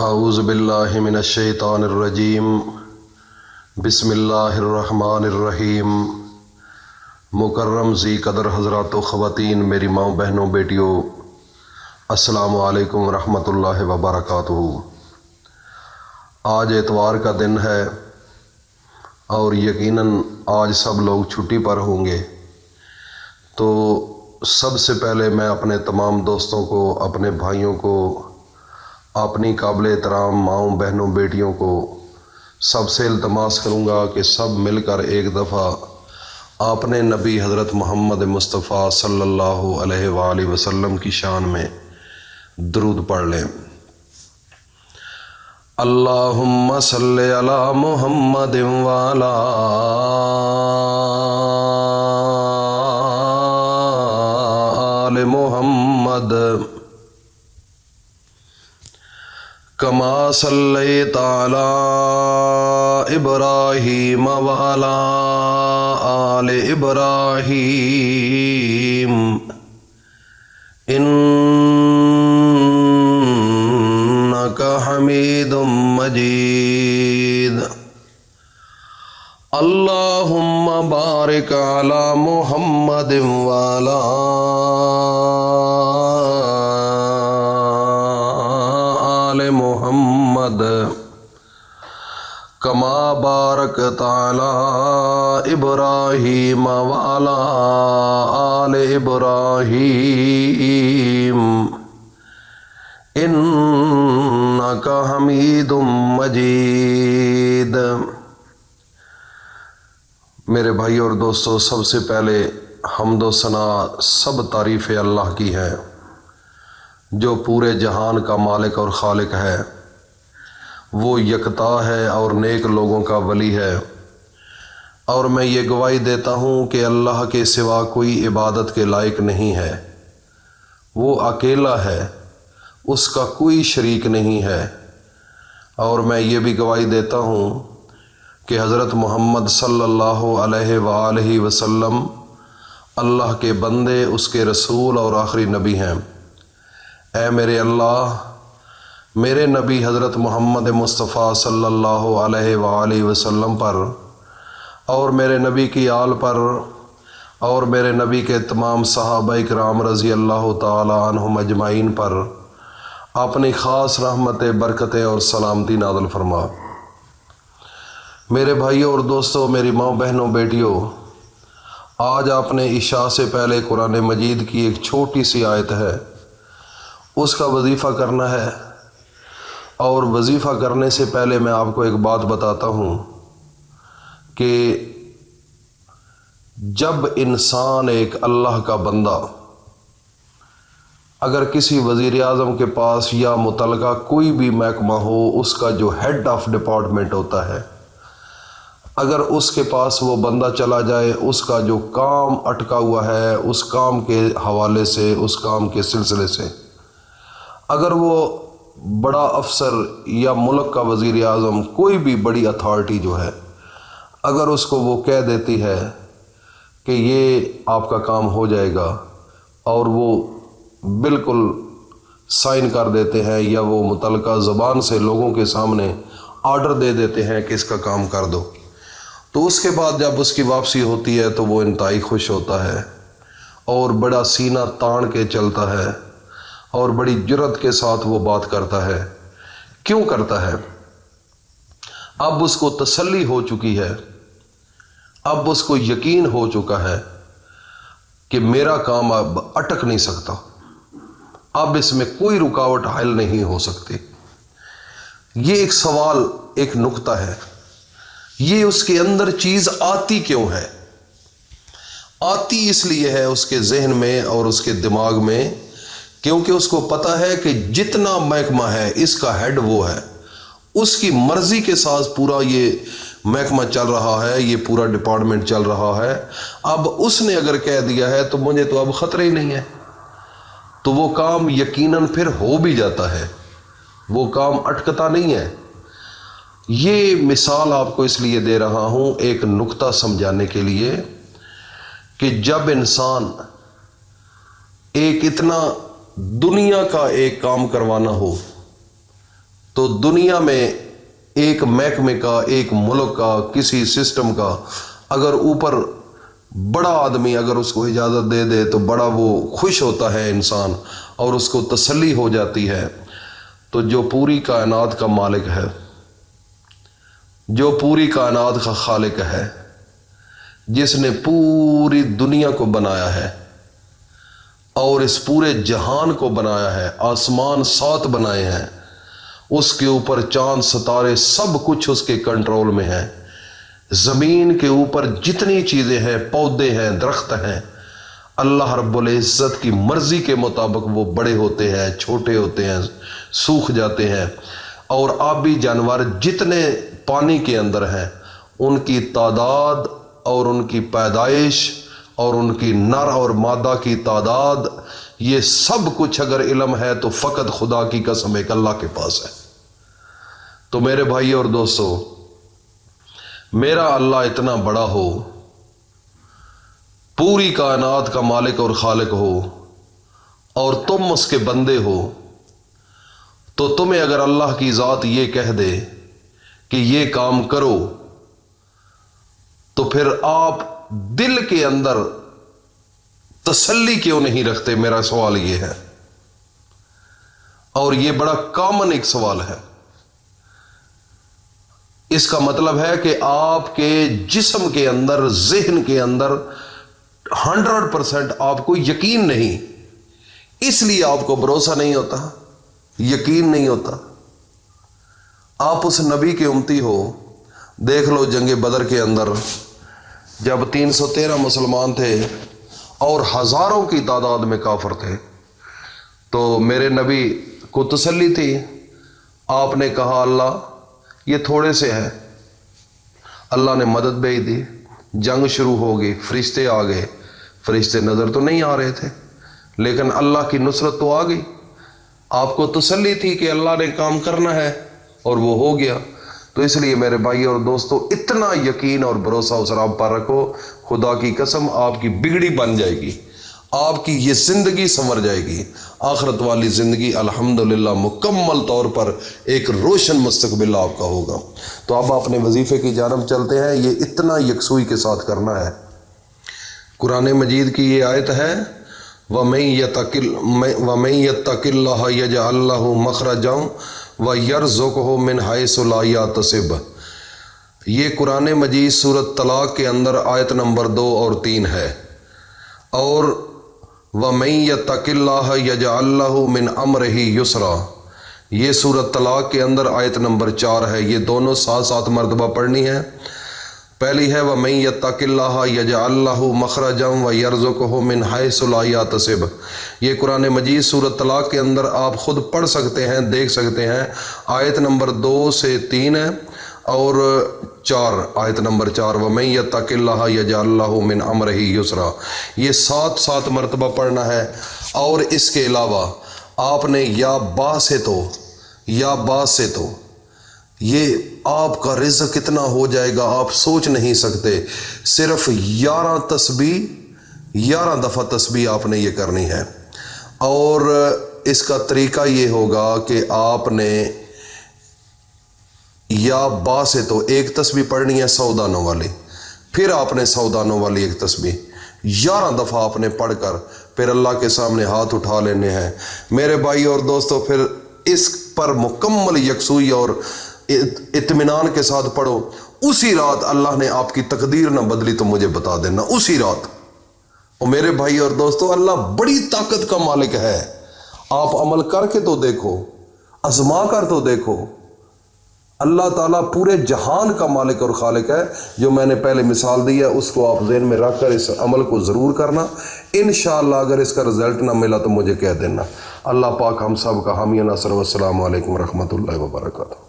اعوذ باللہ من الشیطان الرجیم بسم اللہ الرحمن الرحیم۔ مکرم ذی قدر حضرات و خواتین، میری ماں بہنوں بیٹیوں، السلام علیکم ورحمۃ اللہ وبرکاتہ۔ آج اتوار کا دن ہے اور یقیناً آج سب لوگ چھٹی پر ہوں گے، تو سب سے پہلے میں اپنے تمام دوستوں کو، اپنے بھائیوں کو، اپنی قابل احترام ماؤں بہنوں بیٹیوں کو سب سے التماس کروں گا کہ سب مل کر ایک دفعہ اپنے نبی حضرت محمد مصطفیٰ صلی اللہ علیہ وآلہ وسلم کی شان میں درود پڑھ لیں۔ اللہم صلی علی محمد وعلی آل محمد کما صلیت علی ابراہیم وعلی آل ابراہیم انک حمید مجید۔ اللہم بارک علی محمد وعلی محمد کما بارکت علی ابراہیم وعلی آل ابراہیم انک حمید مجید۔ میرے بھائی اور دوستو، سب سے پہلے حمد و ثنا سب تعریف اللہ کی ہے جو پورے جہان کا مالک اور خالق ہے۔ وہ یکتا ہے اور نیک لوگوں کا ولی ہے، اور میں یہ گواہی دیتا ہوں کہ اللہ کے سوا کوئی عبادت کے لائق نہیں ہے۔ وہ اکیلا ہے، اس کا کوئی شریک نہیں ہے، اور میں یہ بھی گواہی دیتا ہوں کہ حضرت محمد صلی اللہ علیہ وآلہ وسلم اللہ کے بندے، اس کے رسول اور آخری نبی ہیں۔ اے میرے اللہ، میرے نبی حضرت محمد مصطفیٰ صلی اللہ علیہ وآلہ وسلم پر اور میرے نبی کی آل پر اور میرے نبی کے تمام صحابہ کرام رضی اللہ تعالی عنہم اجمعین پر اپنی خاص رحمتیں، برکتیں اور سلامتی نازل فرما۔ میرے بھائیوں اور دوستوں، میری ماں بہنوں بیٹیوں، آج آپ نے عشاء سے پہلے قرآن مجید کی ایک چھوٹی سی آیت ہے، اس کا وظیفہ کرنا ہے۔ اور وظیفہ کرنے سے پہلے میں آپ کو ایک بات بتاتا ہوں کہ جب انسان، ایک اللہ کا بندہ، اگر کسی وزیر اعظم کے پاس یا متعلقہ کوئی بھی محکمہ ہو، اس کا جو ہیڈ آف ڈپارٹمنٹ ہوتا ہے، اگر اس کے پاس وہ بندہ چلا جائے، اس کا جو کام اٹکا ہوا ہے، اس کام کے حوالے سے، اس کام کے سلسلے سے، اگر وہ بڑا افسر یا ملک کا وزیر اعظم، کوئی بھی بڑی اتھارٹی جو ہے، اگر اس کو وہ کہہ دیتی ہے کہ یہ آپ کا کام ہو جائے گا، اور وہ بالکل سائن کر دیتے ہیں، یا وہ متعلقہ زبان سے لوگوں کے سامنے آرڈر دے دیتے ہیں کہ اس کا کام کر دو، تو اس کے بعد جب اس کی واپسی ہوتی ہے تو وہ انتہائی خوش ہوتا ہے اور بڑا سینہ تان کے چلتا ہے اور بڑی جرات کے ساتھ وہ بات کرتا ہے۔ کیوں کرتا ہے؟ اب اس کو تسلی ہو چکی ہے، اب اس کو یقین ہو چکا ہے کہ میرا کام اب اٹک نہیں سکتا، اب اس میں کوئی رکاوٹ حائل نہیں ہو سکتی۔ یہ ایک سوال، ایک نقطہ ہے، یہ اس کے اندر چیز آتی کیوں ہے؟ آتی اس لیے ہے اس کے ذہن میں اور اس کے دماغ میں، کیونکہ اس کو پتہ ہے کہ جتنا محکمہ ہے اس کا ہیڈ وہ ہے، اس کی مرضی کے ساتھ پورا یہ محکمہ چل رہا ہے، یہ پورا ڈپارٹمنٹ چل رہا ہے۔ اب اس نے اگر کہہ دیا ہے تو مجھے تو اب خطرہ ہی نہیں ہے، تو وہ کام یقیناً پھر ہو بھی جاتا ہے، وہ کام اٹکتا نہیں ہے۔ یہ مثال آپ کو اس لیے دے رہا ہوں، ایک نقطہ سمجھانے کے لیے، کہ جب انسان ایک اتنا دنیا کا ایک کام کروانا ہو، تو دنیا میں ایک محکمے کا، ایک ملک کا، کسی سسٹم کا اگر اوپر بڑا آدمی اگر اس کو اجازت دے دے تو بڑا وہ خوش ہوتا ہے انسان، اور اس کو تسلی ہو جاتی ہے۔ تو جو پوری کائنات کا مالک ہے، جو پوری کائنات کا خالق ہے، جس نے پوری دنیا کو بنایا ہے اور اس پورے جہان کو بنایا ہے، آسمان 7 بنائے ہیں، اس کے اوپر چاند ستارے سب کچھ اس کے کنٹرول میں ہے، زمین کے اوپر جتنی چیزیں ہیں، پودے ہیں، درخت ہیں، اللہ رب العزت کی مرضی کے مطابق وہ بڑے ہوتے ہیں، چھوٹے ہوتے ہیں، سوکھ جاتے ہیں، اور آبی جانور جتنے پانی کے اندر ہیں ان کی تعداد اور ان کی پیدائش اور ان کی نر اور مادہ کی تعداد، یہ سب کچھ اگر علم ہے تو فقط خدا کی قسم ایک اللہ کے پاس ہے۔ تو میرے بھائی اور دوستو، میرا اللہ اتنا بڑا ہو، پوری کائنات کا مالک اور خالق ہو، اور تم اس کے بندے ہو، تو تمہیں اگر اللہ کی ذات یہ کہہ دے کہ یہ کام کرو، تو پھر آپ دل کے اندر تسلی کیوں نہیں رکھتے؟ میرا سوال یہ ہے، اور یہ بڑا کامن ایک سوال ہے۔ اس کا مطلب ہے کہ آپ کے جسم کے اندر، ذہن کے اندر 100% آپ کو یقین نہیں، اس لیے آپ کو بھروسہ نہیں ہوتا، یقین نہیں ہوتا۔ آپ اس نبی کے امتی ہو، دیکھ لو جنگ بدر کے اندر جب 313 مسلمان تھے اور ہزاروں کی تعداد میں کافر تھے، تو میرے نبی کو تسلی تھی، آپ نے کہا اللہ یہ تھوڑے سے ہیں، اللہ نے مدد بھیج دی، جنگ شروع ہو گئی، فرشتے آ گئے، فرشتے نظر تو نہیں آ رہے تھے لیکن اللہ کی نصرت تو آ گئی، آپ کو تسلی تھی کہ اللہ نے کام کرنا ہے اور وہ ہو گیا۔ تو اس لیے میرے بھائی اور دوستو، اتنا یقین اور بھروسہ اس رب پر رکھو، خدا کی قسم آپ کی بگڑی بن جائے گی، آپ کی یہ زندگی سنور جائے گی، آخرت والی زندگی الحمدللہ مکمل طور پر ایک روشن مستقبل آپ کا ہوگا۔ تو اب اپنے وظیفے کی جانب چلتے ہیں، یہ اتنا یکسوئی کے ساتھ کرنا ہے۔ قرآن مجید کی یہ آیت ہے، وَمَن يَتَّقِ اللَّهَ يَجْعَل لَّهُ مَخْرَجًا وَيَرْزُقْهُ مِنْ حَيْثُ لَا يَحْتَسِبُ۔ یہ قرآن مجید سورۃ طلاق کے اندر آیت نمبر 2 اور 3 ہے، اور وَمَن يَتَّقِ اللَّهَ يَجْعَل لَّهُ مِنْ أَمْرِهِ يُسْرًا، یہ سورۃ طلاق کے اندر آیت نمبر 4 ہے۔ یہ دونوں 7 مرتبہ پڑھنی ہے۔ پہلی ہے وَمَن يَتَّقِ اللَّهَ يَجْعَل لَّهُ مَخْرَجًا وَيَرْزُقْهُ مِنْ حَيْثُ لَا يَحْتَسِبُ۔ یہ قرآن مجید سورۃ طلاق کے اندر آپ خود پڑھ سکتے ہیں، دیکھ سکتے ہیں، آیت نمبر 2 سے 3 ہے، اور 4 آیت نمبر 4 وَمَن يَتَّقِ اللَّهَ يَجْعَل لَّهُ مِنْ أَمْرِهِ يُسْرًا، یہ 7 مرتبہ پڑھنا ہے۔ اور اس کے علاوہ آپ نے یا با سے تو یہ آپ کا رزق کتنا ہو جائے گا آپ سوچ نہیں سکتے۔ صرف 11 دفعہ تسبیح آپ نے یہ کرنی ہے، اور اس کا طریقہ یہ ہوگا کہ آپ نے یا با سے تو ایک تسبیح پڑھنی ہے 100 دانوں والی، پھر آپ نے 100 دانوں والی ایک تسبیح 11 دفعہ آپ نے پڑھ کر پھر اللہ کے سامنے ہاتھ اٹھا لینے ہیں۔ میرے بھائی اور دوستو، پھر اس پر مکمل یکسوئی اور اطمینان کے ساتھ پڑھو۔ اسی رات اللہ نے آپ کی تقدیر نہ بدلی تو مجھے بتا دینا، اسی رات۔ اور میرے بھائی اور دوستو، اللہ بڑی طاقت کا مالک ہے، آپ عمل کر کے تو دیکھو، آزما کر تو دیکھو۔ اللہ تعالیٰ پورے جہان کا مالک اور خالق ہے۔ جو میں نے پہلے مثال دی ہے اس کو آپ ذہن میں رکھ کر اس عمل کو ضرور کرنا، انشاءاللہ اگر اس کا رزلٹ نہ ملا تو مجھے کہہ دینا۔ اللہ پاک ہم سب کا حامی ناصر، والسلام علیکم ورحمۃ اللہ وبرکاتہ۔